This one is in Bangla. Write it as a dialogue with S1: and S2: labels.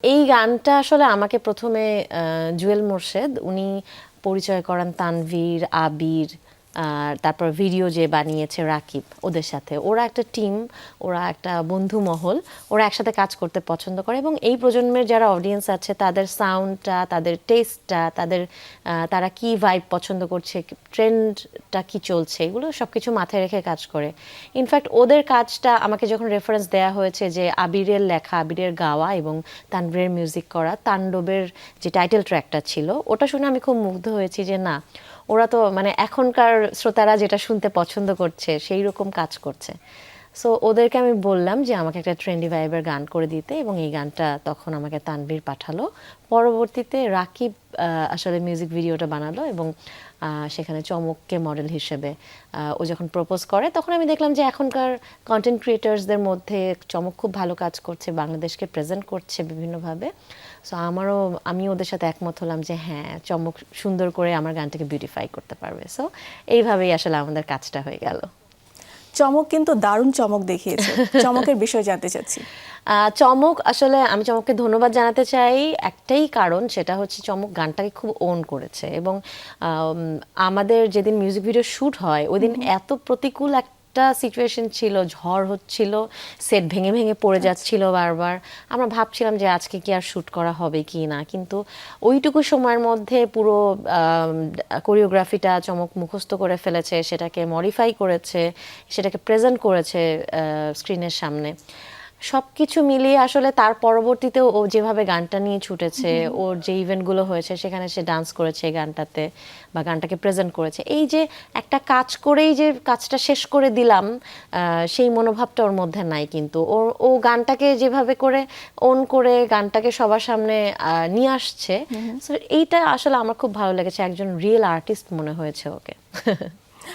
S1: এই গানটা আসলে আমাকে প্রথমে জুয়েল মোরশেদ উনি পরিচয় করান তানভীর, আবির, তারপর ভিডিও যে বানিয়েছে রাকিব, ওদের সাথে। ওরা একটা টিম, ওরা একটা বন্ধু মহল, ওরা একসাথে কাজ করতে পছন্দ করে এবং এই প্রজন্মের যারা অডিয়েন্স আছে তাদের সাউন্ডটা, তাদের টেস্টটা, তারা কি ভাইব পছন্দ করছে, ট্রেন্ডটা কি চলছে, এগুলো সব কিছু মাথায় রেখে কাজ করে। ইনফ্যাক্ট ওদের কাজটা আমাকে যখন রেফারেন্স দেয়া হয়েছে যে আবিরের লেখা, আবিরের গাওয়া এবং তানভীরের মিউজিক করা তাণ্ডবের যে টাইটেল ট্র্যাকটা ছিল, ওটা শুনে আমি খুব মুগ্ধ হয়েছি যে না, ওরা তো মানে এখনকার শ্রোতারা যেটা শুনতে পছন্দ করছে সেই রকম কাজ করছে। সো ওদেরকে আমি বললাম যে আমাকে একটা ট্রেন্ডি ভাইবের গান করে দিতে, এবং এই গানটা তখন আমাকে তানভীর পাঠালো। পরবর্তীতে রাকিব আসলে মিউজিক ভিডিওটা বানালো এবং সেখানে চমককে মডেল হিসেবে ও যখন প্রপোজ করে, তখন আমি দেখলাম যে এখনকার কন্টেন্ট ক্রিয়েটার্সদের মধ্যে চমক খুব ভালো কাজ করছে, বাংলাদেশকে প্রেজেন্ট করছে বিভিন্নভাবে। সো আমি ওদের সাথে একমত হলাম যে হ্যাঁ, চমক সুন্দর করে আমার গানটাকে বিউটিফাই করতে পারবে। সো এইভাবেই আসলে আমাদের কাজটা হয়ে গেল।
S2: চমক কিন্তু দারুণ চমক দেখিয়েছে। চমকের বিষয় জানতে চাচ্ছি।
S1: চমক আসলে আমি চমককে ধন্যবাদ জানাতে চাই একটাই কারণ, সেটা হচ্ছে চমক গানটাকে খুব ওন করেছে। এবং আমাদের যেদিন মিউজিক ভিডিও শ্যুট হয় ওই দিন এত প্রতিকূল একটা সিচুয়েশন ছিল, ঝড় হচ্ছিল, সেট ভেঙে ভেঙে পড়ে যাচ্ছিল বারবার। আমরা ভাবছিলাম যে আজকে কি আর শ্যুট করা হবে কি না, কিন্তু ওইটুকু সময়ের মধ্যে পুরো কোরিওগ্রাফিটা চমক মুখস্থ করে ফেলেছে, সেটাকে মডিফাই করেছে, সেটাকে প্রেজেন্ট করেছে স্ক্রিনের সামনে। সব কিছু মিলিয়ে আসলে তার পরবর্তীতেও ও যেভাবে গানটা নিয়ে ছুটেছে, ওর যে ইভেন্টগুলো হয়েছে সেখানে সে ডান্স করেছে গানটাতে বা গানটাকে প্রেজেন্ট করেছে, এই যে একটা কাজ করেই যে কাজটা শেষ করে দিলাম, সেই মনোভাবটা ওর মধ্যে নাই। কিন্তু ও গানটাকে যেভাবে করে ওন করে গানটাকে সবার সামনে নিয়ে আসছে, এইটা আসলে আমার খুব ভালো লেগেছে। একজন রিয়েল আর্টিস্ট মনে হয়েছে ওকে।